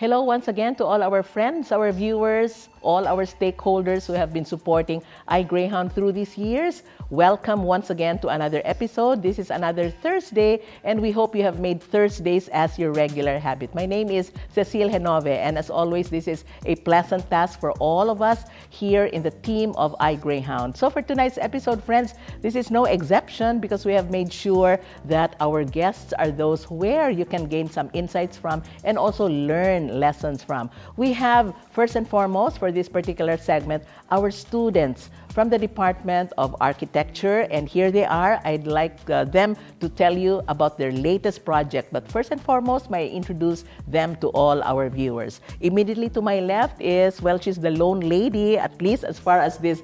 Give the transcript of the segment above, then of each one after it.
Hello once again to all our friends, our viewers, all our stakeholders who have been supporting iGreyhound through these years. Welcome once again to another episode. This is another Thursday, and we hope you have made Thursdays as your regular habit. My name is Cecile Pronove, and as always, this is a pleasant task for all of us here in the team of iGreyhound. So for tonight's episode, friends, this is no exception because we have made sure that our guests are those where you can gain some insights from and also learn lessons from. We have, first and foremost, for this particular segment, our students from the Department of Architecture, and here they are. I'd like them to tell you about their latest project, but first and foremost, may I introduce them to all our viewers. Immediately to my left is, well, she's the lone lady, at least as far as this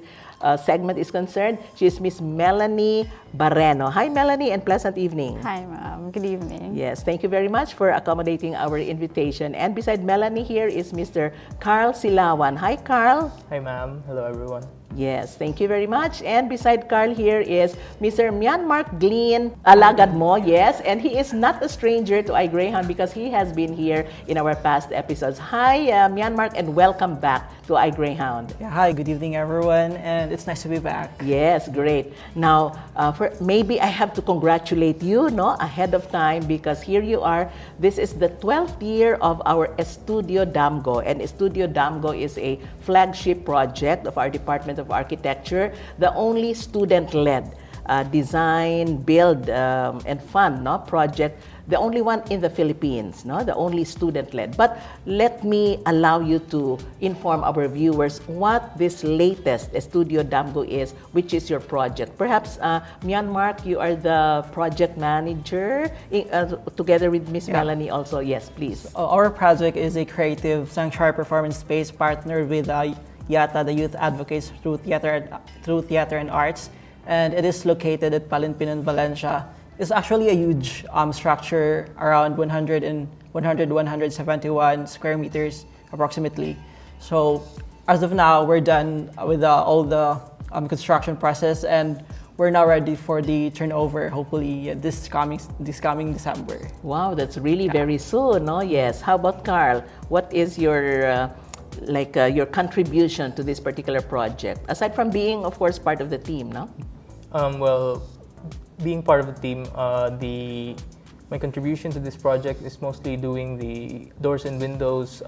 segment is concerned. She is Miss Melannie Barreno. Hi, Melannie, and pleasant evening. Hi, ma'am. Good evening. Yes, thank you very much for accommodating our invitation. And beside Melannie here is Mr. Carl Silawan. Hi, Carl. Hi, ma'am. Hello, everyone. Yes, thank you very much. And beside Carl here is Mr. Myanmark Gleen Alagadmo. Yes, and he is not a stranger to iGreyhound because he has been here in our past episodes. Hi, Myanmark, and welcome back to iGreyhound. Yeah, hi, good evening, everyone, and it's nice to be back. Yes, great. Now, maybe I have to congratulate you, no, ahead of time because here you are. This is the 12th year of our Estudio Damgo, and Estudio Damgo is a flagship project of our Department of Architecture, the only student-led design, build, and fund project, the only one in the Philippines, the only student-led. But let me allow you to inform our viewers what this latest Estudio Damgo is, which is your project. Perhaps, Myanmark, you are the project manager, together with Miss Melannie also. Yes, please. Our project is a creative sanctuary performance space partnered with YATTA, the Youth Advocates through Theater and Arts, and it is located at Palinpinan, Valencia. It's actually a huge structure, around 171 square meters approximately. So as of now, we're done with all the construction process, and we're now ready for the turnover, hopefully this coming December. Wow, that's really very soon, no? Yes. How about Carl? What is your your contribution to this particular project, aside from being, of course, part of the team, no? Well, being part of the team, my contribution to this project is mostly doing the doors and windows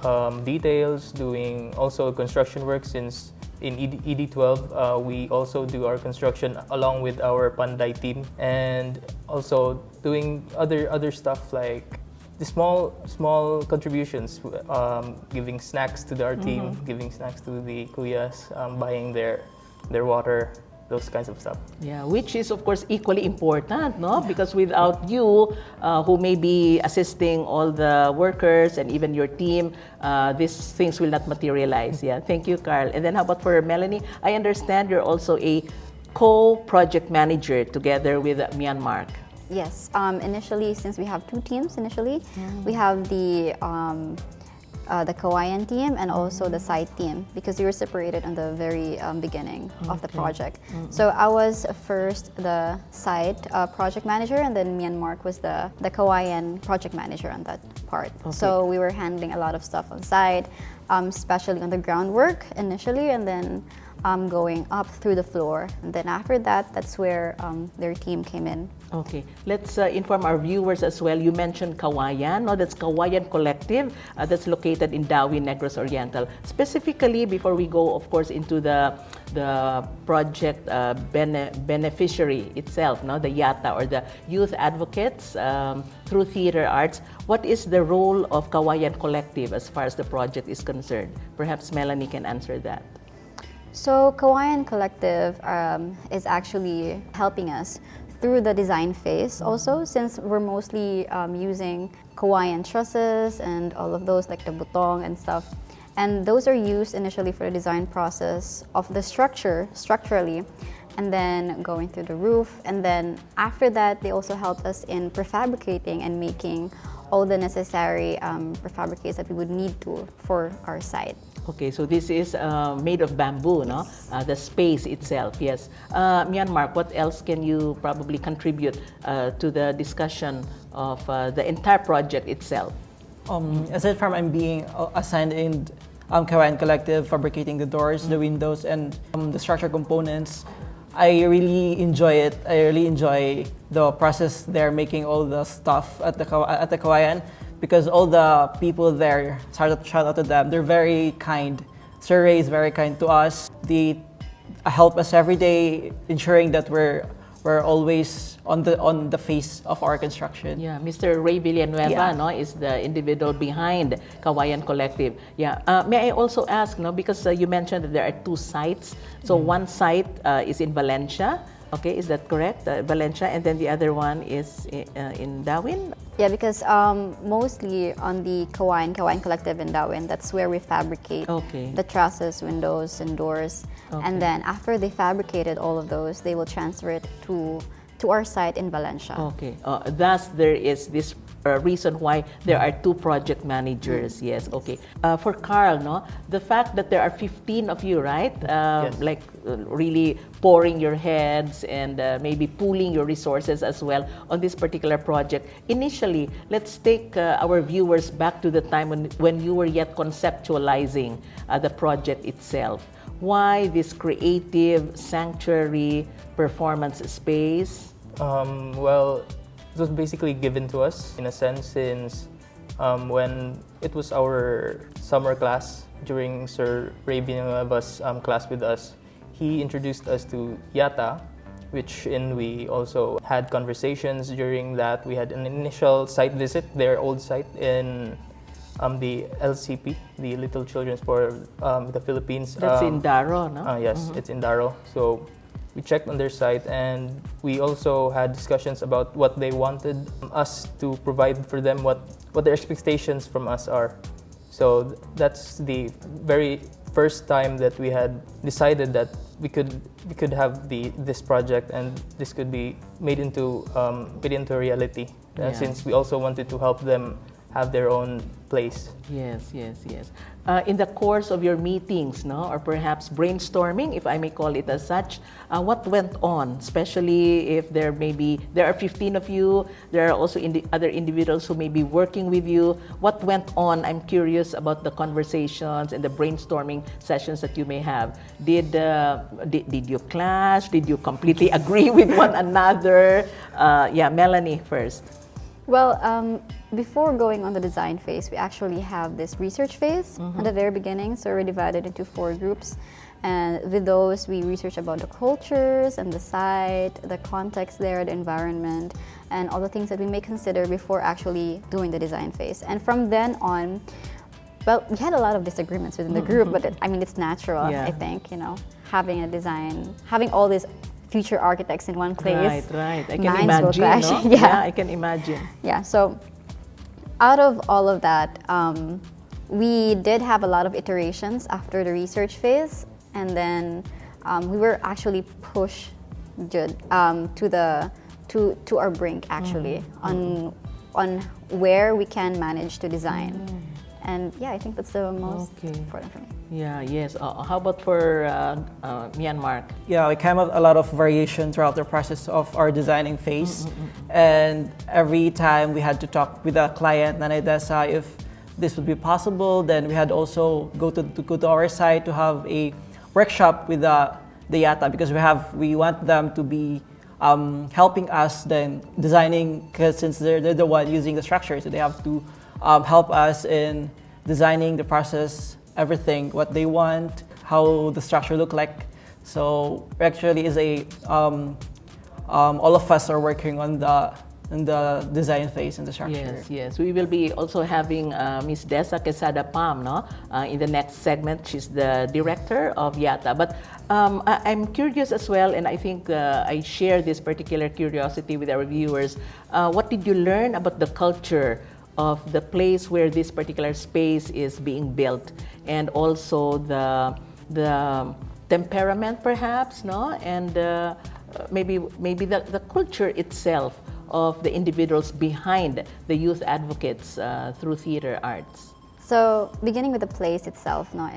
details, doing also construction work since in ED12 we also do our construction along with our Panday team, and also doing other stuff like the small contributions, giving snacks to our team, giving snacks to the kuyas, buying their water, those kinds of stuff. Yeah, which is of course equally important, no? Because without you, who may be assisting all the workers and even your team, these things will not materialize. Yeah, thank you, Carl. And then how about for Melannie? I understand you're also a co-project manager together with Myanmark. Yes. Initially, since we have two teams we have the Kawayan team and also the site team, because we were separated in the very beginning of the project. So I was first the site project manager, and then Myanmark was the Kawayan project manager on that part. So we were handling a lot of stuff on site, especially on the groundwork initially, and then going up through the floor. And then after that, that's where their team came in. Okay, let's inform our viewers as well. You mentioned Kawayan, no? That's Kawayan Collective, that's located in Dawi, Negros Oriental. Specifically, before we go, of course, into the project beneficiary itself, no? The YATTA, or the Youth Advocates through Theater Arts, what is the role of Kawayan Collective as far as the project is concerned? Perhaps Melannie can answer that. So Kawayan Collective is actually helping us through the design phase also, since we're mostly using Kawayan trusses and all of those, like the butong and stuff. And those are used initially for the design process of the structurally, and then going through the roof. And then after that, they also help us in prefabricating and making all the necessary prefabricates that we would need to for our site. Okay, so this is made of bamboo, no? The space itself, yes. Myanmark, what else can you probably contribute to the discussion of the entire project itself? Aside from I'm being assigned in Kawayan Collective, fabricating the doors, the windows, and the structure components, I really enjoy it. I really enjoy the process there, making all the stuff at the Kawayan, because all the people there, shout out to them, they're very kind. Sir Ray is very kind to us. They help us every day, ensuring that we're always on the face of our construction. Yeah, Mr. Ray Villanueva, Yeah. no, is the individual behind Kawayan Collective. Yeah, may I also ask, no, because you mentioned that there are 2 sites. So one site is in Valencia. Okay, is that correct? Valencia, and then the other one is in Darwin. Yeah, because mostly on the Kawayan Collective in Darwin, that's where we fabricate Okay. the trusses, windows, and doors. Okay. And then after they fabricated all of those, they will transfer it to our site in Valencia. Okay. Thus, there is this reason why there are 2 project managers. Yes. Okay. For Carl, no, the fact that there are 15 of you, right? Yes. Like really pouring your heads and maybe pooling your resources as well on this particular project. Initially, let's take our viewers back to the time when you were yet conceptualizing the project itself. Why this creative sanctuary performance space? Well, it was basically given to us in a sense since when it was our summer class during Sir Ray Villanueva's class with us, he introduced us to YATTA, which we also had conversations during that. We had an initial site visit, their old site in the LCP, the Little Children's for the Philippines. That's in Daro, no? Yes, it's in Daro. So we checked on their site, and we also had discussions about what they wanted us to provide for them, what their expectations from us are. So that's the very first time that we had decided that we could have this project, and this could be made into a reality. Yeah. Since we also wanted to help them have their own place. Yes. In the course of your meetings, no, or perhaps brainstorming, if I may call it as such, what went on? Especially if there are 15 of you, there are also other individuals who may be working with you. What went on? I'm curious about the conversations and the brainstorming sessions that you may have. Did you clash? Did you completely agree with one another? Melannie first. Well, before going on the design phase, we actually have this research phase at the very beginning. So we're divided into 4 groups. And with those, we research about the cultures and the site, the context there, the environment, and all the things that we may consider before actually doing the design phase. And from then on, well, we had a lot of disagreements within the group, but it's natural, Yeah. I think, having a design, having all these future architects in one place. Right. I can minds will imagine, clash. no? Yeah. I can imagine. Yeah, so out of all of that, we did have a lot of iterations after the research phase, and then we were actually pushed to our brink actually on where we can manage to design. And yeah, I think that's the most important for me. Yes. How about for Myanmar? Yeah, we came up a lot of variation throughout the process of our designing phase. And every time we had to talk with the client, Nanay Dessa, if this would be possible. Then we had also go to our site to have a workshop with the YATTA, because we want them to be helping us then designing, because since they're the one using the structure, so they have to help us in designing the process, everything, what they want, how the structure look like. So actually is all of us are working on the design phase and the structure. Yes. We will be also having Ms. Dessa Quesada-Palm, no, in the next segment. She's the director of YATTA. But I'm curious as well, and I think I share this particular curiosity with our viewers. What did you learn about the culture of the place where this particular space is being built, and also the temperament, perhaps, no, and maybe the culture itself of the individuals behind the youth advocates through theater arts? So beginning with the place itself, no,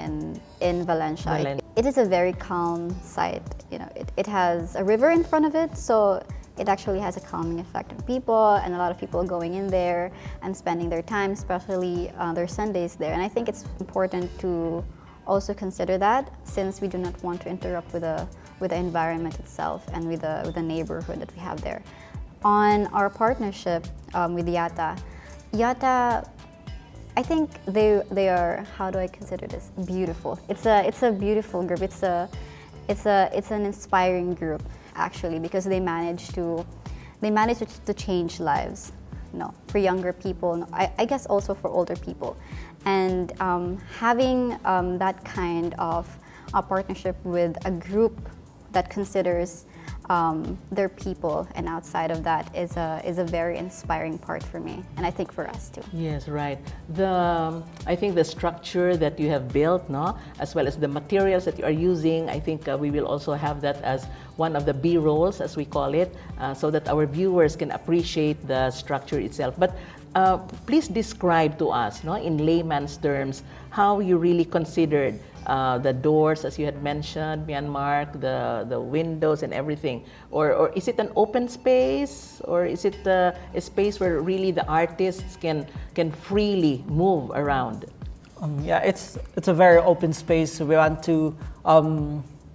in Valencia, it is a very calm site. It has a river in front of it, so it actually has a calming effect on people, and a lot of people going in there and spending their time, especially their Sundays there. And I think it's important to also consider that, since we do not want to interrupt with the environment itself and with the neighborhood that we have there. On our partnership with YATTA, I think they are, how do I consider this, beautiful. It's a beautiful group. It's an inspiring group, actually, because they manage to change lives, for younger people, I guess also for older people. And having that kind of a partnership with a group that considers their people, and outside of that is a very inspiring part for me, and I think for us too. Yes, right. I think the structure that you have built, as well as the materials that you are using, I think we will also have that as one of the B-rolls, as we call it, so that our viewers can appreciate the structure itself. But please describe to us, in layman's terms, how you really considered the doors, as you had mentioned, Myanmar, the windows and everything, or is it an open space, or is it a space where really the artists can freely move around? Yeah, it's a very open space. We want to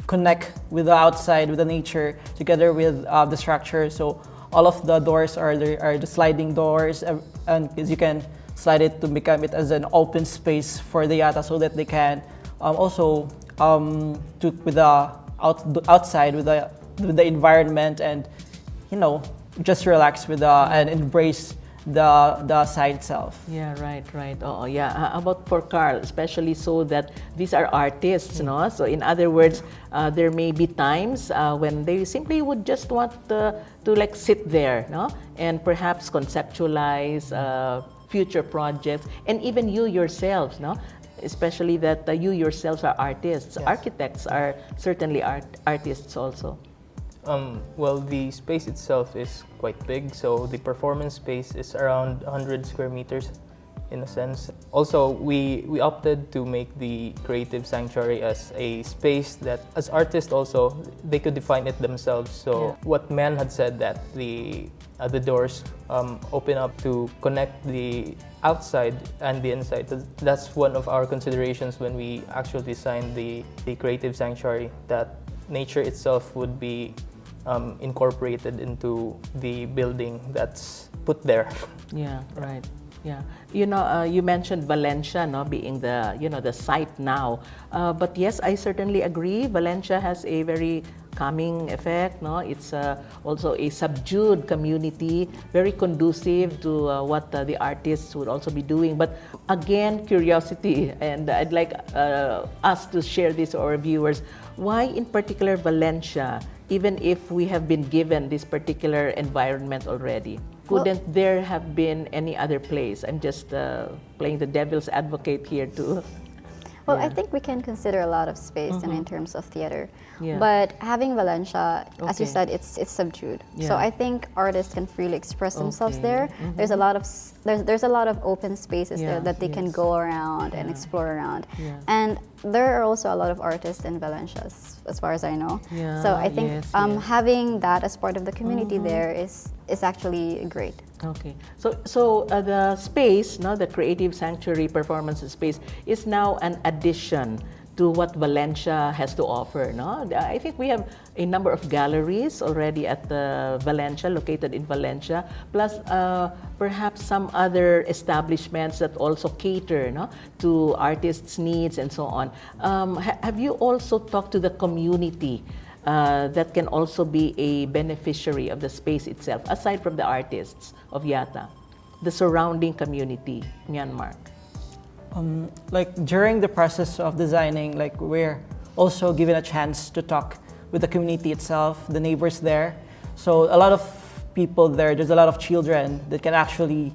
connect with the outside, with the nature, together with the structure. So all of the doors are the sliding doors, and you can slide it to become it as an open space for the YATTA, so that they can also with the outside with the environment, and just relax with and embrace the site itself. Yeah, right. Oh, yeah. How about for Carl, especially so that these are artists, So in other words, there may be times when they simply would just want to like sit there, and perhaps conceptualize future projects, and even you yourselves, especially that you yourselves are artists. Yes. Architects are certainly artists also. Well, the space itself is quite big, so the performance space is around 100 square meters in a sense. Also, we opted to make the creative sanctuary as a space that, as artists also, they could define it themselves. So what Man had said, that the doors open up to connect the outside and the inside. That's one of our considerations when we actually designed the creative sanctuary, that nature itself would be incorporated into the building that's put there. Yeah, right. Yeah, you mentioned Valencia, being the site now. But yes, I certainly agree. Valencia has a very calming effect. It's also a subdued community, very conducive to what the artists would also be doing. But again, curiosity, and I'd like us to share this to our viewers. Why in particular Valencia, even if we have been given this particular environment already? Couldn't there have been any other place? I'm just playing the devil's advocate here too. Well, I think we can consider a lot of space in terms of theater. Yeah. But having Valencia, as you said, it's subdued. Yeah. So I think artists can freely express themselves there. There's a lot of open spaces there that they can go around and explore around. Yeah. And there are also a lot of artists in Valencia, as far as I know. Yeah, so I think having that as part of the community there is actually great. Okay, so the space, the Creative Sanctuary Performance Space, is now an addition to what Valencia has to offer. I think we have a number of galleries already at Valencia, located in Valencia, plus perhaps some other establishments that also cater to artists' needs and so on. Have you also talked to the community that can also be a beneficiary of the space itself, aside from the artists of YATTA, the surrounding community, Myanmar? Like during the process of designing, like we're also given a chance to talk with the community itself, the neighbors there. So a lot of people there's a lot of children that can actually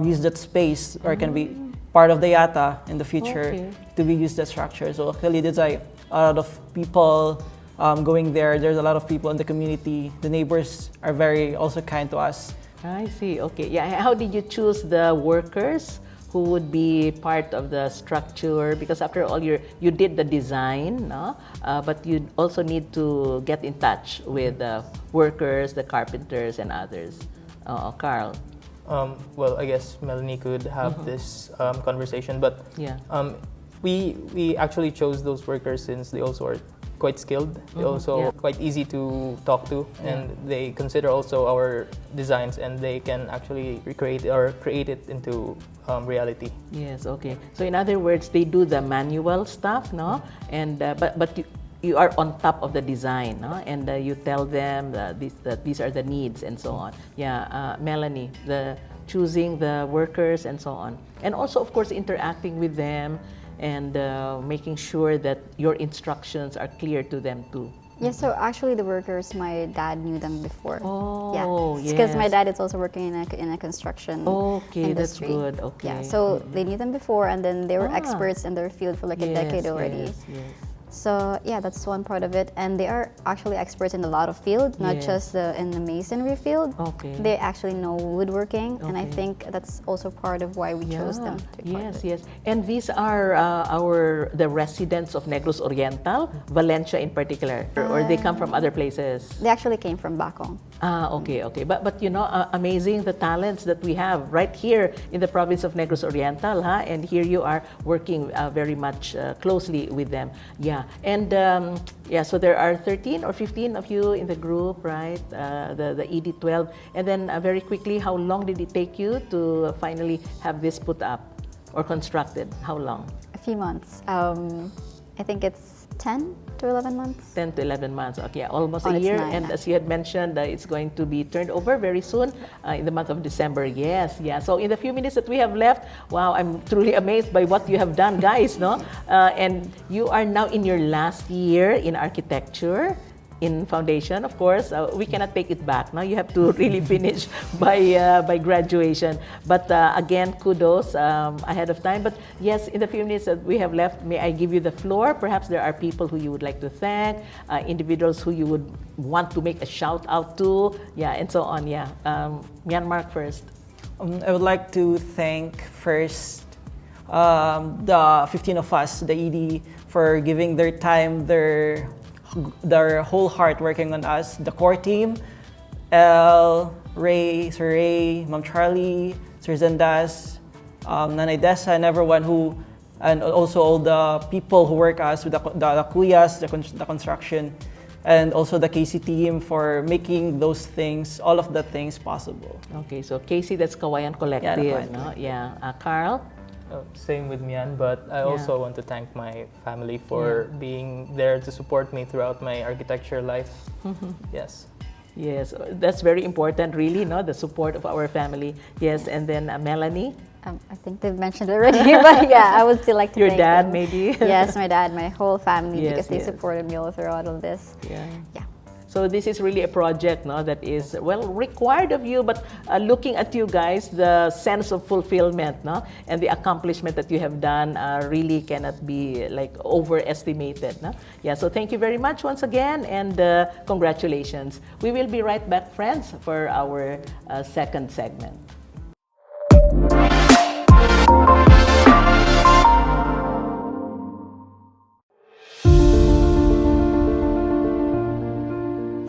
use that space, or can be part of the YATTA in the future to be used that structure. So actually there's a lot of people going there. There's a lot of people in the community. The neighbors are very also kind to us. I see. Okay. Yeah. How did you choose the workers who would be part of the structure, because after all you did the design, no? But you also need to get in touch with the workers, the carpenters, and others. Carl. Well, I guess Melannie could have this conversation, but Yeah. We actually chose those workers since they also are quite skilled. They also quite easy to talk to, and they consider also our designs, and they can actually recreate or create it into reality. Yes, okay. So in other words, they do the manual stuff, no? And but you are on top of the design, no? And you tell them that these are the needs and so on. Yeah, Melannie, the choosing the workers and so on, and also of course interacting with them and making sure that your instructions are clear to them too. Yeah, so actually the workers, my dad knew them before. Oh, yeah. Because my yes. dad is also working in a construction Okay, that's industry. good. Okay. Yeah, so they knew them before, and then they were experts in their field for like a decade already. Yes. So yeah, that's one part of it, and they are actually experts in a lot of fields, not Yes. just in the masonry field. Okay. They actually know woodworking, and I Okay. think that's also part of why we chose them to be part of it. Yes. And these are the residents of Negros Oriental, Valencia in particular, or they come from other places. They actually came from Bacong. Okay. But you know, amazing the talents that we have right here in the province of Negros Oriental, huh? And here you are working very much closely with them. Yeah. And so there are 13 or 15 of you in the group, right? The ED12. And then very quickly, how long did it take you to finally have this put up or constructed? How long? A few months. I think it's 10 to 11 months. 10 to 11 months. Okay, almost On a its year. nine, And yeah. as you had mentioned, it's going to be turned over very soon in the month of December. Yes, yeah. So in the few minutes that we have left, wow, I'm truly amazed by what you have done, guys, no? And you are now in your last year in architecture. In foundation, of course, we cannot take it back. Now you have to really finish by graduation. But again, kudos ahead of time. But yes, in the few minutes that we have left, may I give you the floor? Perhaps there are people who you would like to thank, individuals who you would want to make a shout out to, yeah, and so on. Yeah, Myanmar first. I would like to thank first the 15 of us, the ED, for giving their time, their whole heart working on us. The core team, Ray, Sir Ray, Ma'am Charlie, Sir Zendas, Nanay Dessa, and everyone and also all the people who work us with the kuyas, the construction, and also the KC team for making those things, all of the things possible. Okay, so Casey, that's Kawayan Collective, Yeah, the no? Yeah. Carl? Same with Mian, but I also want to thank my family for being there to support me throughout my architecture life. Yes. Yes, that's very important, really, no? The support of our family. Yes, and then Melannie? I think they've mentioned it already, but yeah, I would still like to Your thank dad, them. maybe? Yes, my dad, my whole family, Yes, because they yes. supported me all throughout all this. Yeah. Yeah. So this is really a project, no, that is, well, required of you, but looking at you guys, the sense of fulfillment, no, and the accomplishment that you have done really cannot be like overestimated, no? Yeah, so thank you very much once again, and congratulations. We will be right back, friends, for our second segment.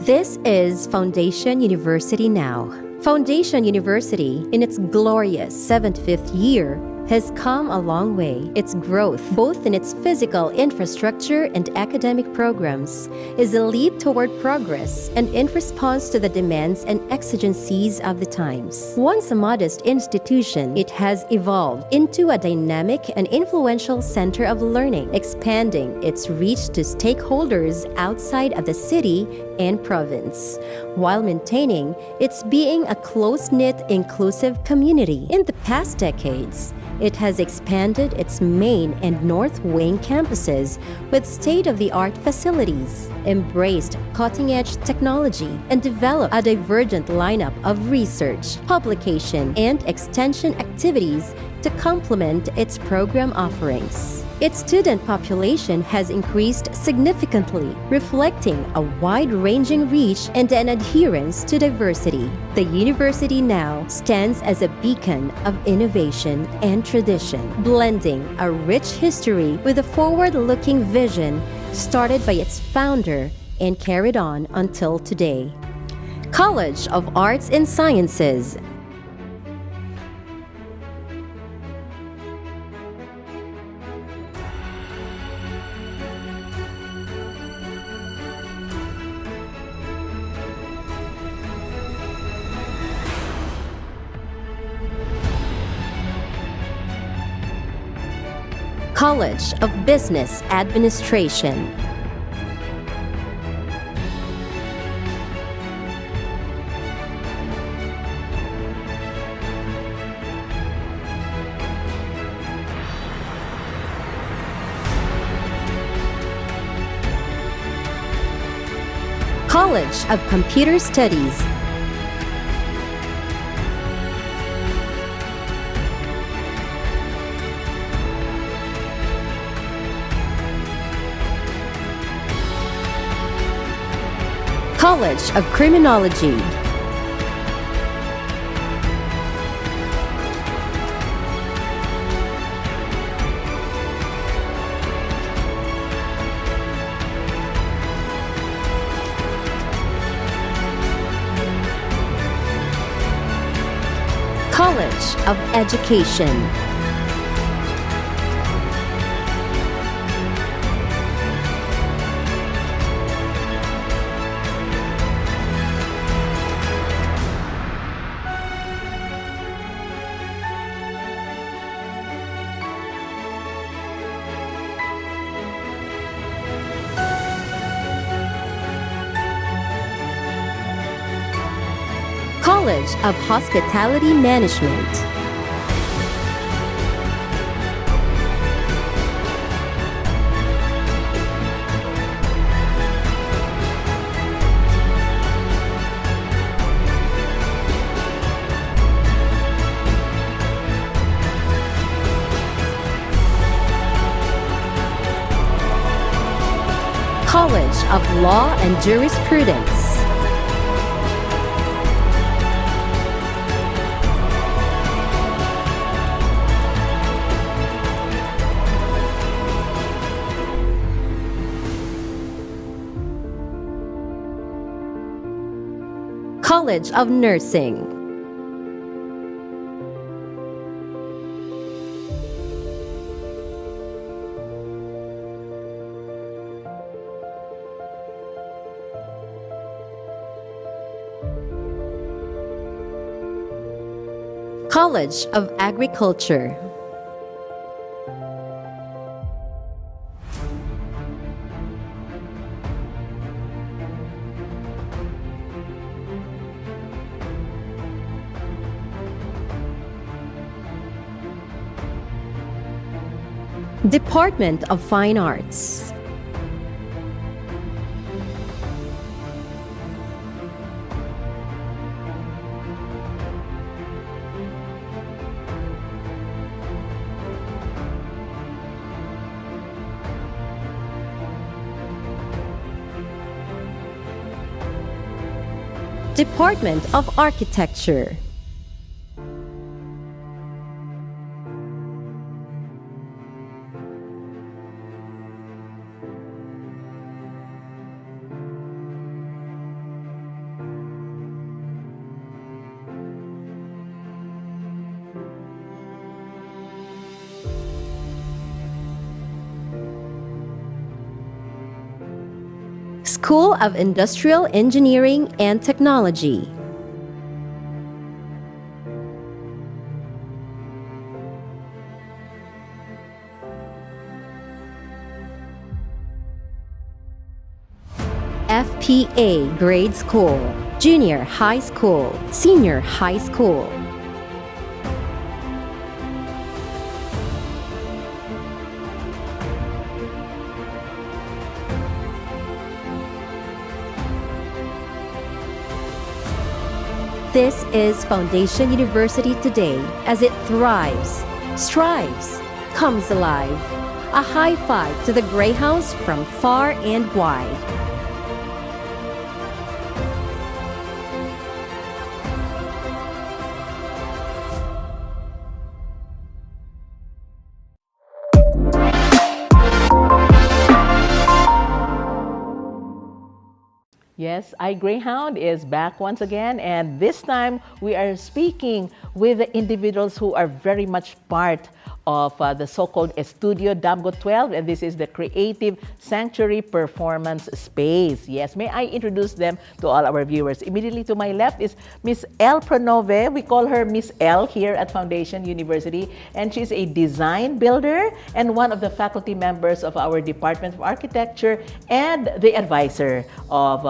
This is Foundation University Now. Foundation University, in its glorious 75th year, has come a long way. Its growth, both in its physical infrastructure and academic programs, is a leap toward progress and in response to the demands and exigencies of the times. Once a modest institution, it has evolved into a dynamic and influential center of learning, expanding its reach to stakeholders outside of the city and province, while maintaining its being a close-knit, inclusive community. In the past decades, it has expanded its main and north wing campuses with state-of-the-art facilities, embraced cutting-edge technology, and developed a divergent lineup of research, publication, and extension activities to complement its program offerings. Its student population has increased significantly, reflecting a wide-ranging reach and an adherence to diversity. The university now stands as a beacon of innovation and tradition, blending a rich history with a forward-looking vision started by its founder and carried on until today. College of Arts and Sciences. College of Business Administration. College of Computer Studies. College of Criminology. College of Education. College of Hospitality Management. College of Law and Jurisprudence. College of Nursing. College of Agriculture. Department of Fine Arts. Department of Architecture. School of Industrial Engineering and Technology. FPA Grade School, Junior High School, Senior High School. This is Foundation University today as it thrives, strives, comes alive. A high five to the Greyhounds from far and wide. Yes, iGreyhound is back once again, and this time we are speaking with the individuals who are very much part of the so-called Estudio Damgo 12, and this is the Creative Sanctuary Performance Space. Yes, may I introduce them to all our viewers. Immediately to my left is Miss L. Pronove. We call her Miss L here at Foundation University, and she's a design builder and one of the faculty members of our Department of Architecture and the advisor of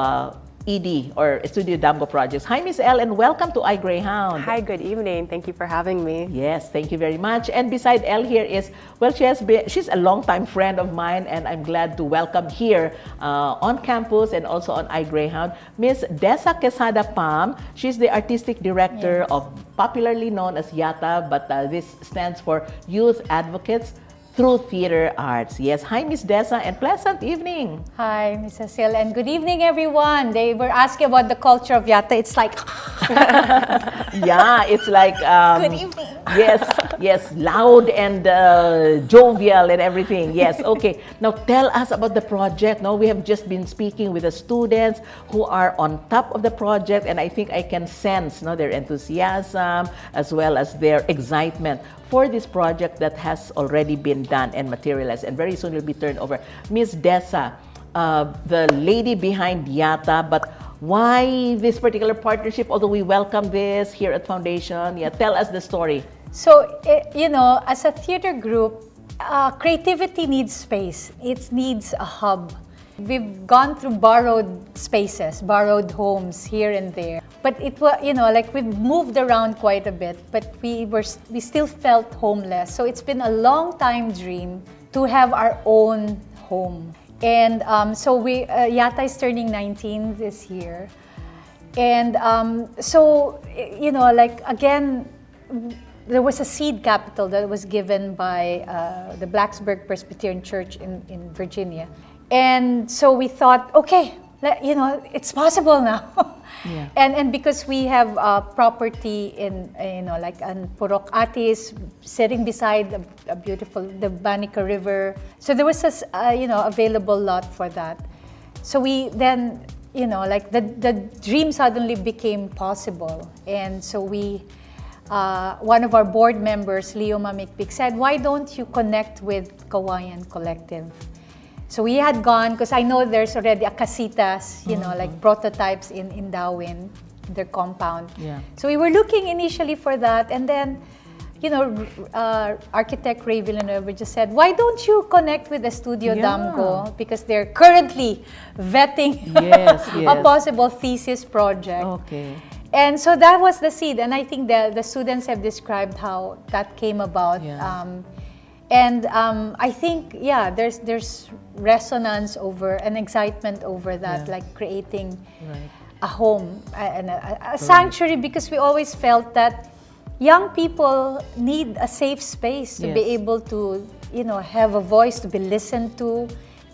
ED or Estudio Damgo projects. Hi, Miss L, and welcome to iGreyhound. Hi, good evening. Thank you for having me. Yes, thank you very much. And beside Elle here is, well, she's a longtime friend of mine, and I'm glad to welcome here on campus and also on iGreyhound, Miss Dessa Quesada-Palm. She's the artistic director of popularly known as YATTA, but this stands for Youth Advocates through Theater Arts. Yes, hi, Miss Dessa, and pleasant evening. Hi, Mrs. Hill, and good evening, everyone. They were asking about the culture of Yatta. It's like, Yeah, it's like good evening. Yes, loud and jovial and everything. Yes, okay. Now tell us about the project. Now we have just been speaking with the students who are on top of the project, and I think I can sense their enthusiasm as well as their excitement for this project that has already been done and materialized, and very soon will be turned over. Miss Dessa, the lady behind YATTA, but why this particular partnership, although we welcome this here at Foundation? Yeah, tell us the story. So, as a theater group, creativity needs space. It needs a hub. We've gone through borrowed spaces, borrowed homes here and there. But it was, like we've moved around quite a bit, but we still felt homeless. So it's been a long time dream to have our own home. And so YATTA is turning 19 this year. And again, there was a seed capital that was given by the Blacksburg Presbyterian Church in Virginia. And so we thought, okay, it's possible now. Yeah. And because we have property in, on Purok Atis, sitting beside a beautiful, the Banica River. So there was a, available lot for that. So we then, the dream suddenly became possible. And so we, one of our board members, Leo Mamikpik, said, why don't you connect with Kawayan Collective? So we had gone, because I know there's already a casitas, like prototypes in Darwin, their compound. Yeah. So we were looking initially for that, and then, architect Ray Villanueva just said, why don't you connect with Estudio Damgo? Because they're currently vetting a possible thesis project. Okay. And so that was the seed, and I think the students have described how that came about. Yeah. I think, there's resonance over and excitement over that, like creating a home and a sanctuary, because we always felt that young people need a safe space to be able to, have a voice, to be listened to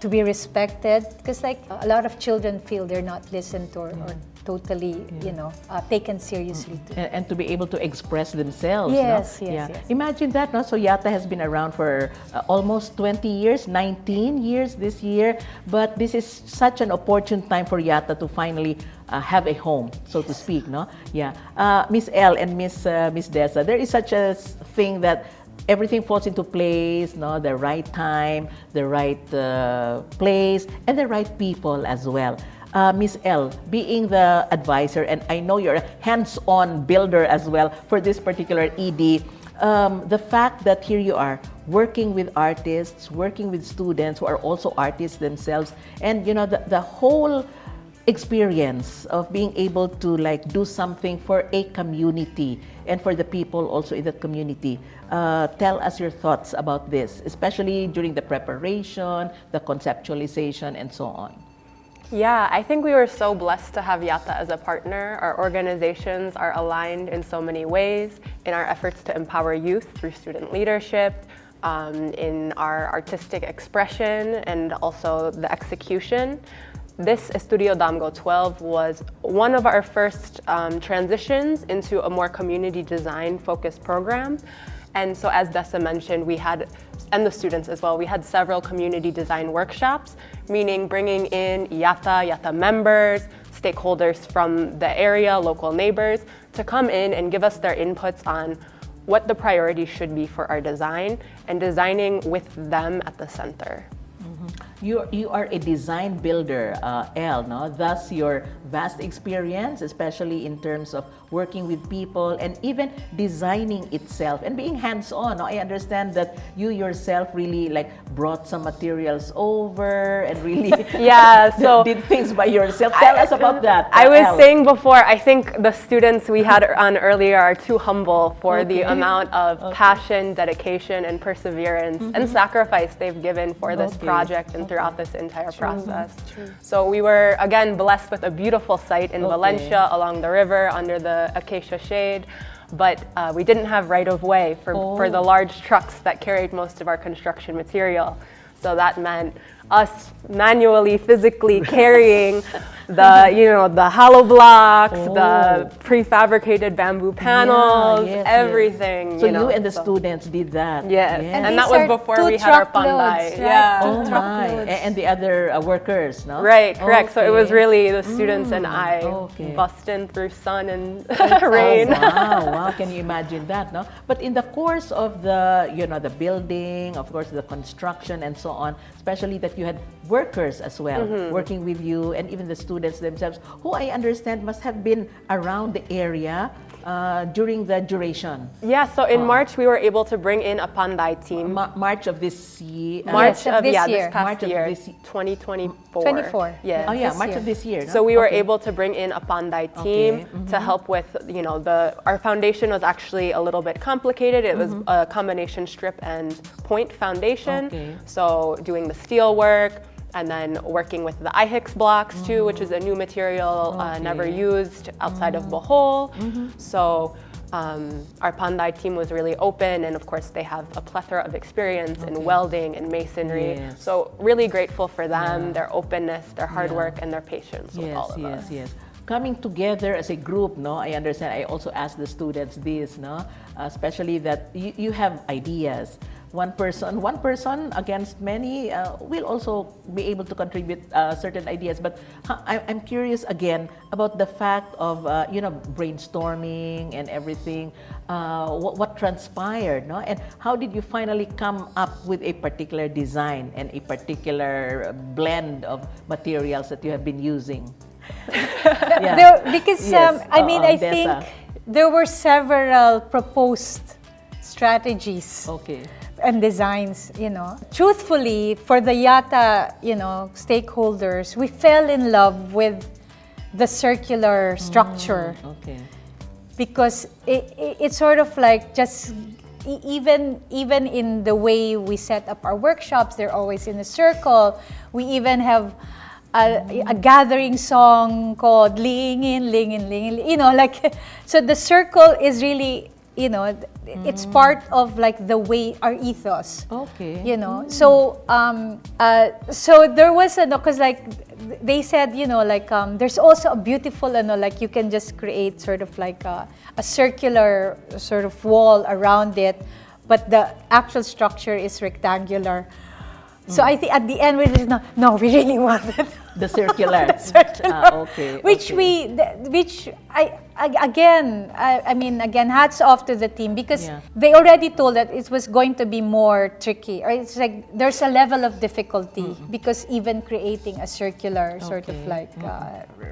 be respected. Because like a lot of children feel they're not listened to or totally, taken seriously too. And to be able to express themselves. Yes. Imagine that, no? So YATTA has been around for almost 20 years, 19 years this year, but this is such an opportune time for YATTA to finally have a home, so to speak, no? Yeah. Miss L and Miss Dessa, there is such a thing that everything falls into place, no? The right time, the right place, and the right people as well. Miss L, being the advisor, and I know you're a hands-on builder as well for this particular ED, the fact that here you are working with artists, working with students who are also artists themselves, and the whole experience of being able to do something for a community and for the people also in that community. Tell us your thoughts about this, especially during the preparation, the conceptualization, and so on. Yeah, I think we were so blessed to have YATTA as a partner. Our organizations are aligned in so many ways in our efforts to empower youth through student leadership, in our artistic expression, and also the execution. This Estudio Damgo 12 was one of our first transitions into a more community design focused program. And so as Dessa mentioned, we had, and the students as well, we had several community design workshops, meaning bringing in YATTA members, stakeholders from the area, local neighbors, to come in and give us their inputs on what the priorities should be for our design, and designing with them at the center. You are a design builder, Elle, no? Thus your vast experience, especially in terms of working with people and even designing itself and being hands-on. No? I understand that you yourself really like brought some materials over and really did things by yourself. Tell us about that. I was saying before, I think the students we had on earlier are too humble for the amount of passion, dedication, and perseverance and sacrifice they've given for this project and throughout this entire process. So we were again blessed with a beautiful site in Valencia along the river under the acacia shade, but we didn't have right of way for the large trucks that carried most of our construction material. So that meant us manually, physically carrying the hollow blocks, the prefabricated bamboo panels, everything. So you and the students did that. Yes, and that was before we had our panday. Right? Oh my! And the other workers, no? Right, correct. So it was really the students and I busting through sun and rain. Wow! Can you imagine that, no? But in the course of the the building, of course, the construction and so on, especially that you had workers as well working with you, and even the students themselves, who I understand must have been around the area during the duration. Yeah, so in March we were able to bring in a panday team. March of this year. March of this year. This past March of year, this 2024. 24. Yes. Oh yeah, March of this year. No? So we were able to bring in a panday team to help with, our foundation was actually a little bit complicated. It was a combination strip and point foundation. So doing the steel work, and then working with the IHIX blocks too, which is a new material never used outside of Bohol. So our panday team was really open, and of course they have a plethora of experience in welding and masonry. So really grateful for them, their openness, their hard work, and their patience with all of us. Coming together as a group, no? I understand. I also asked the students this, no? Especially that you have ideas. One person against many will also be able to contribute certain ideas. But I'm curious again about the fact of brainstorming and everything. What transpired, no? And how did you finally come up with a particular design and a particular blend of materials that you have been using? Because I Dessa. think there were several proposed strategies. And designs, Truthfully, for the YATTA, stakeholders, we fell in love with the circular structure. Because it's sort of like just, even in the way we set up our workshops, they're always in a circle. We even have a gathering song called Lingin, Lingin, Lingin, so the circle is really, it's part of like the way, our ethos. So so there was because they said, there's also a beautiful, you can just create sort of like a circular sort of wall around it, but the actual structure is rectangular. So I think at the end we just no, we really wanted the circular. Which again, hats off to the team, because they already told that it was going to be more tricky, or it's like there's a level of difficulty because even creating a circular sort of like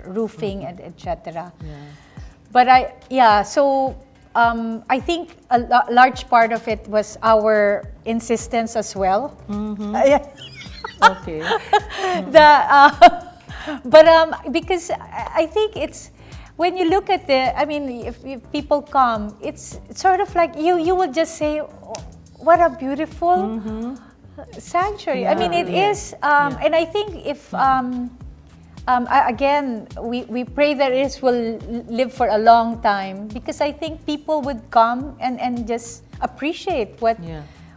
roofing and etc. But I think a large part of it was our insistence as well. Because I think it's, when you look at if people come, it's sort of like you will just say, oh, what a beautiful sanctuary. It is, and I think if Again, we pray that this will live for a long time, because I think people would come and just appreciate what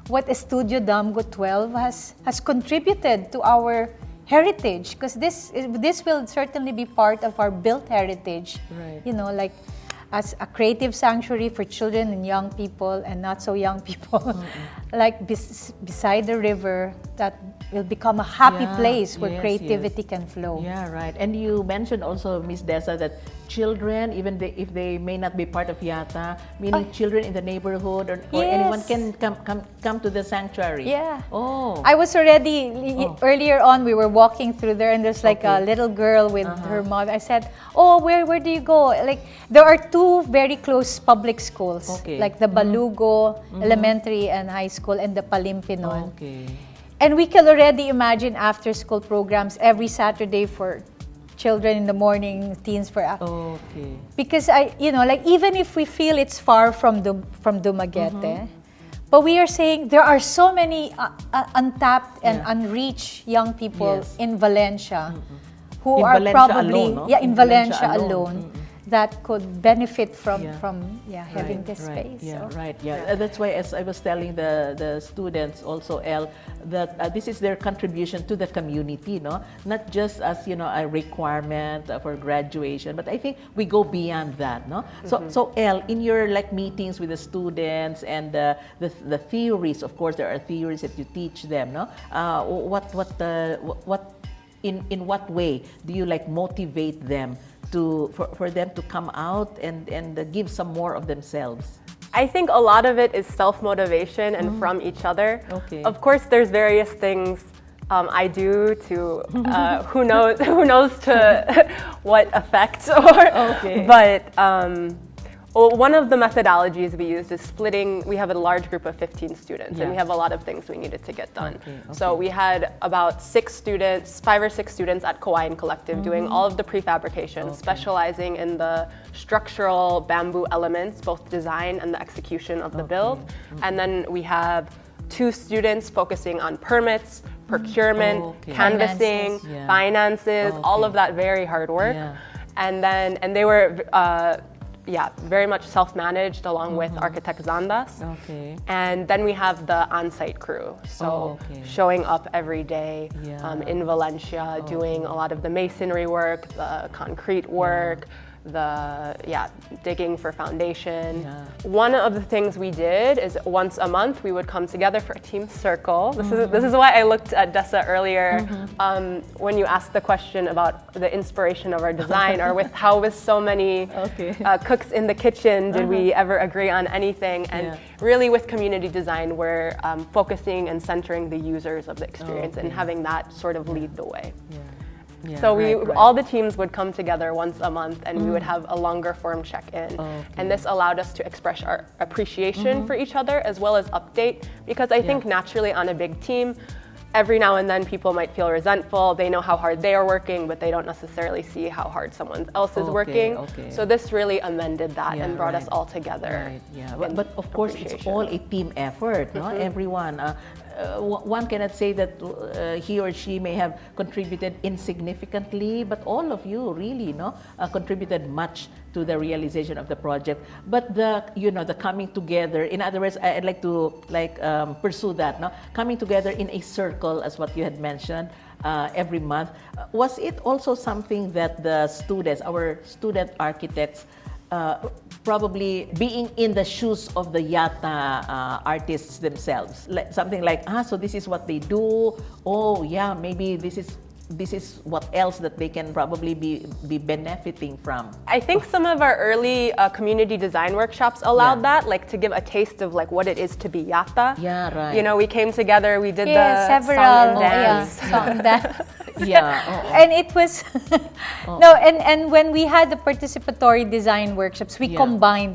Estudio Damgo 12 has contributed to our heritage, because this will certainly be part of our built heritage. Right. You know, like as a creative sanctuary for children and young people and not so young people, like beside the river, that will become a happy place where creativity can flow. Yeah, right. And you mentioned also, Ms. Dessa, that children, even if they may not be part of YATTA, meaning children in the neighborhood or anyone can come to the sanctuary. Yeah. Oh. I was already, earlier on, we were walking through there, and there's like a little girl with her mother. I said, oh, where do you go? Like, there are two very close public schools, like the Balugo Elementary and High School and the Palimpinon. Okay. And we can already imagine after-school programs every Saturday for children in the morning, teens for Okay. because even if we feel it's far from Dumaguete, but we are saying there are so many untapped and unreached young people in Valencia who in are Valencia probably alone, no? in Valencia alone. That could benefit from having this space. Yeah, so. right. Yeah, that's why, as I was telling the students also, El, that this is their contribution to the community, no? Not just as a requirement for graduation, but I think we go beyond that, no? So El, in your meetings with the students and the theories, of course, there are theories that you teach them, no? In what way do you motivate them for them to come out and give some more of themselves? I think a lot of it is self-motivation and from each other. Okay. Of course, there's various things I do to who knows to what effect but one of the methodologies we used is splitting. We have a large group of 15 students, and we have a lot of things we needed to get done. So we had about 5 or 6 students at Kawayan Collective doing all of the prefabrication, specializing in the structural bamboo elements, both design and the execution of the build. And then we have 2 students focusing on permits, procurement, canvassing, finances, all of that very hard work. And they were very much self-managed along with architect Zandas. And then we have the on-site crew. So showing up every day in Valencia, doing a lot of the masonry work, the concrete work, the digging for foundation. One of the things we did is once a month we would come together for a team circle. This is why I looked at Dessa earlier when you asked the question about the inspiration of our design, or with so many cooks in the kitchen, did we ever agree on anything? And really with community design, we're focusing and centering the users of the experience and having that sort of lead the way. So all the teams would come together once a month, and we would have a longer form check-in. And this allowed us to express our appreciation for each other as well as update, because I think naturally on a big team, every now and then people might feel resentful. They know how hard they are working, but they don't necessarily see how hard someone else is working. So this really amended that and brought us all together. But of course, it's all a team effort, no? Everyone. One cannot say that he or she may have contributed insignificantly, but all of you really contributed much to the realization of the project. But the coming together, in other words, I'd like to pursue that, no? Coming together in a circle, as what you had mentioned, every month. Was it also something that the students, our student architects, probably being in the shoes of the YATTA artists themselves, something like, so this is what they do. Oh yeah, maybe this is what else that they can probably be benefiting from. I think some of our early community design workshops allowed that, to give a taste of what it is to be YATTA. Yeah, right. We came together, we did the several song and dance. song and dance. Yeah. And it was and when we had the participatory design workshops, we combined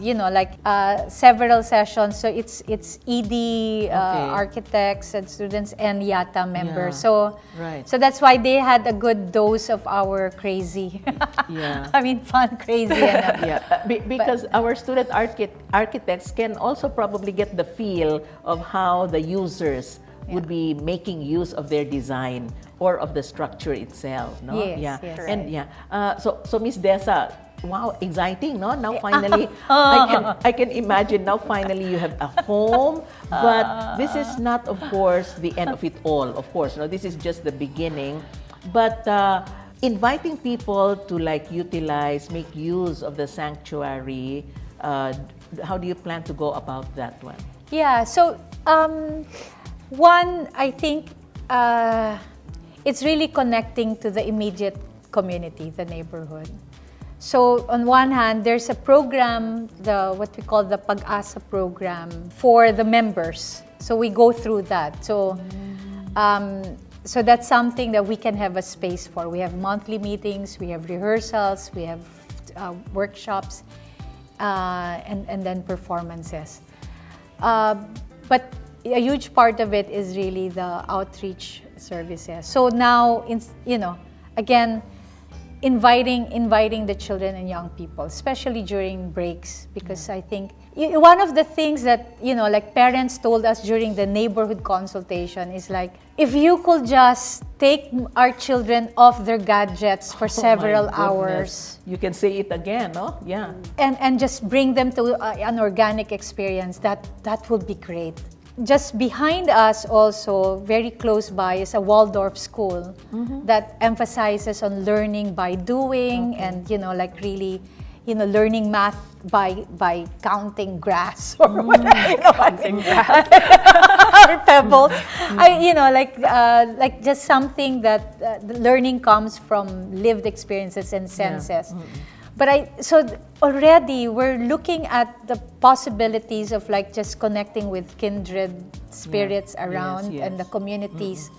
several sessions. So it's ED architects and students and YATTA members. So that's why they had a good dose of our crazy. I mean, fun, crazy. Because our student architects can also probably get the feel of how the users would be making use of their design or of the structure itself, no? Yes, yeah. yes. And so Miss Dessa, wow, exciting, no? Now finally, I can imagine now finally you have a home, but this is not, of course, the end of it all. Of course, no, this is just the beginning. But inviting people to like utilize, make use of the sanctuary, how do you plan to go about that one? Yeah, so one, I think it's really connecting to the immediate community, the neighborhood. So on one hand, there's a program, what we call the Pag-asa program for the members. So we go through that. So so that's something that we can have a space for. We have monthly meetings, we have rehearsals, we have workshops, and then performances. But a huge part of it is really the outreach services. So now, again, inviting the children and young people, especially during breaks, because I think one of the things that like parents told us during the neighborhood consultation is like, if you could just take our children off their gadgets for several hours, you can say it again, no? Yeah, and just bring them to an organic experience, that would be great. Just behind us also, very close by, is a Waldorf school that emphasizes on learning by doing and, like really, learning math by counting grass or counting grass or pebbles. Like just something that the learning comes from lived experiences and senses. But so already we're looking at the possibilities of like just connecting with kindred spirits around and the communities,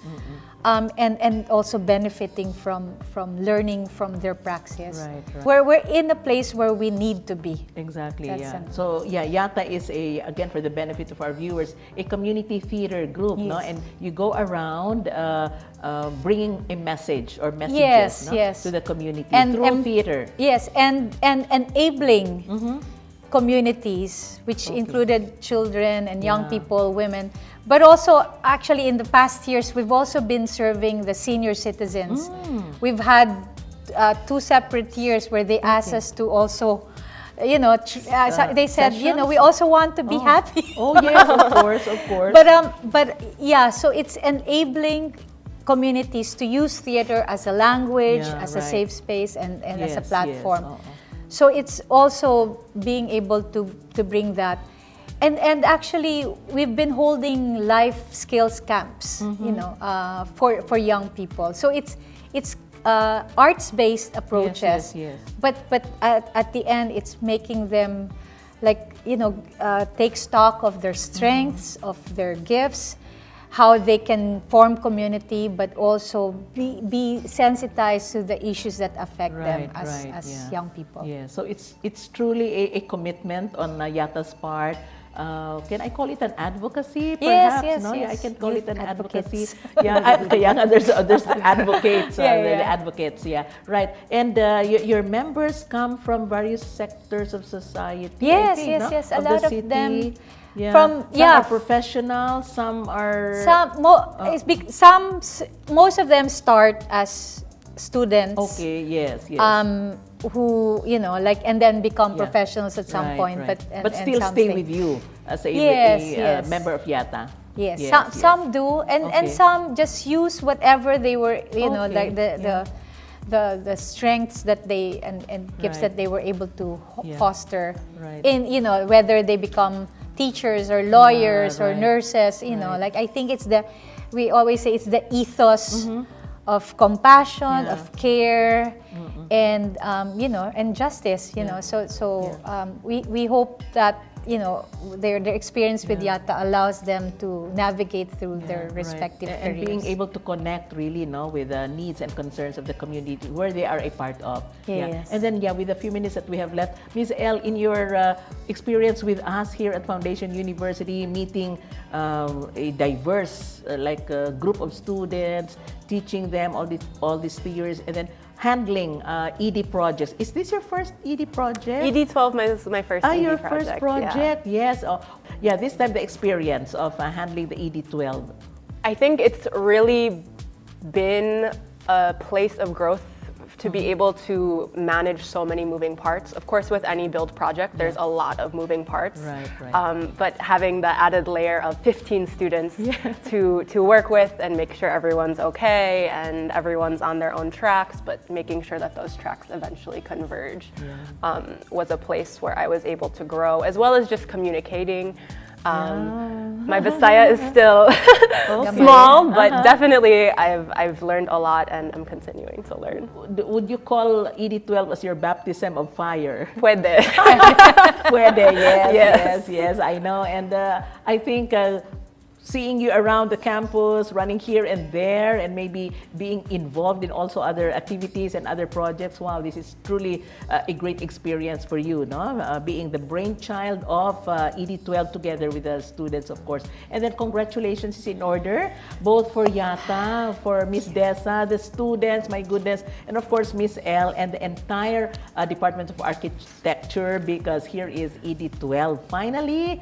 and also benefiting from learning from their praxis. Right. Where we're in a place where we need to be. Exactly. That's So YATTA is again for the benefit of our viewers, a community theater group, no? And you go around bringing a message or messages to the community through theater. Yes, and enabling communities, which included children and young people, women. But also, actually, in the past years, we've also been serving the senior citizens. We've had 2 separate years where they asked us to also, they said, we also want to be happy. Oh yes, of course. But so it's enabling communities to use theater as a language, as a safe space, and as a platform. So it's also being able to bring that. And actually, we've been holding life skills camps, for young people. So it's arts-based approaches. Yes. But at the end, it's making them take stock of their strengths, of their gifts, how they can form community, but also be sensitized to the issues that affect them as young people. Yeah, so it's truly a commitment on YATTA's part. Can I call it an advocacy? Perhaps, yes. I can call Youth it an advocacy. advocates. There's the advocates, the advocates. Yeah, right. And your members come from various sectors of society. Yes. A of lot the city. of them. Yeah. Some are professional. Some are most of them start as students. Okay. Yes. Who and then become professionals at some point, but still stay with you as a member of YATTA. Yes, some do, and some just use whatever they were, like the strengths that they and gifts that they were able to foster in, whether they become teachers or lawyers or nurses, like I think we always say it's the ethos of compassion, of care, and and justice. We hope that their experience with YATTA allows them to navigate through their respective careers. And being able to connect really with the needs and concerns of the community where they are a part of. Yes. And then with a few minutes that we have left, Ms. L, in your experience with us here at Foundation University, meeting a diverse group of students, teaching them all these theories, and then handling ED projects. Is this your first ED project? ED12 is my first ED your project. First project, yes. This time the experience of handling the ED12. I think it's really been a place of growth to be able to manage so many moving parts. Of course, with any build project, there's a lot of moving parts. Right. But having the added layer of 15 students to work with and make sure everyone's okay and everyone's on their own tracks, but making sure that those tracks eventually converge was a place where I was able to grow, as well as just communicating. My Bisaya is still small, but definitely I've learned a lot and I'm continuing to learn. Would you call ED12 as your baptism of fire? Puede. Puede, yes, I know. And I think seeing you around the campus, running here and there, and maybe being involved in also other activities and other projects. Wow, this is truly a great experience for you, no? Being the brainchild of ED12 together with the students, of course. And then congratulations is in order, both for YATTA, for Miss Dessa, the students, my goodness, and of course Miss L and the entire Department of Architecture, because here is ED12. Finally,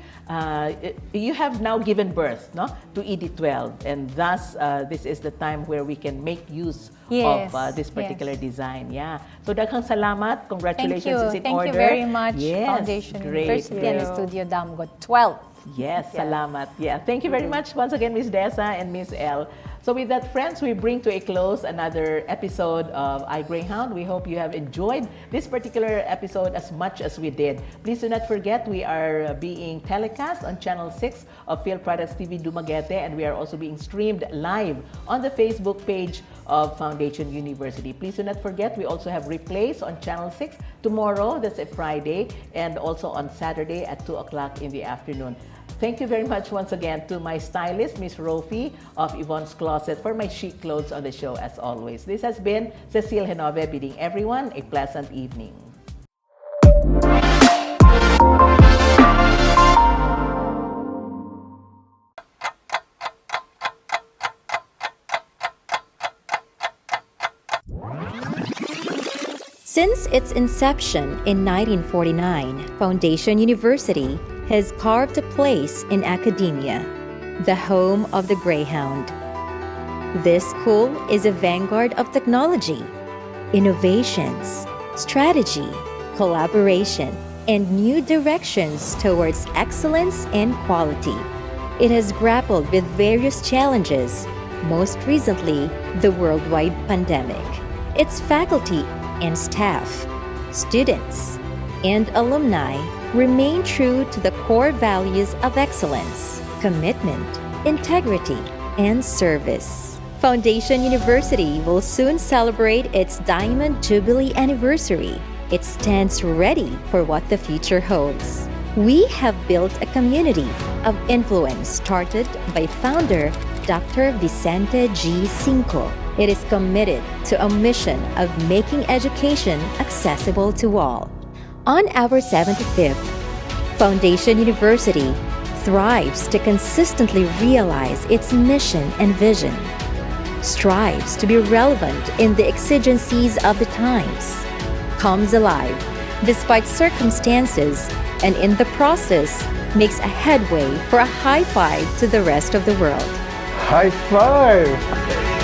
you have now given birth, no, to ED12, and thus this is the time where we can make use of this particular design. Yeah. So daghang salamat. Congratulations is in Thank order. you very much, Yes, Foundation great, University and great. Estudio Damgo 12. Yes, salamat. Yeah, thank you very much once again, Miss Dessa and Miss L. So with that, friends, we bring to a close another episode of iGreyhound. We hope you have enjoyed this particular episode as much as we did. Please do not forget, we are being telecast on Channel 6 of Filproducts TV-Dumaguete, and we are also being streamed live on the Facebook page of Foundation University. Please do not forget, we also have replays on Channel 6 tomorrow, that's a Friday, and also on Saturday at 2 o'clock in the afternoon. Thank you very much once again to my stylist, Miss Rofi of Yvonne's Closet, for my chic clothes on the show as always. This has been Cecile Genove bidding everyone a pleasant evening. Since its inception in 1949, Foundation University has carved a place in academia, the home of the Greyhound. This school is a vanguard of technology, innovations, strategy, collaboration, and new directions towards excellence and quality. It has grappled with various challenges, most recently the worldwide pandemic. Its faculty and staff, students, and alumni remain true to the core values of excellence, commitment, integrity, and service. Foundation University will soon celebrate its Diamond Jubilee anniversary. It stands ready for what the future holds. We have built a community of influence started by founder Dr. Vicente G. Cinco. It is committed to a mission of making education accessible to all. On our 75th, Foundation University thrives to consistently realize its mission and vision, strives to be relevant in the exigencies of the times, comes alive despite circumstances, and in the process makes a headway for a high five to the rest of the world. High five!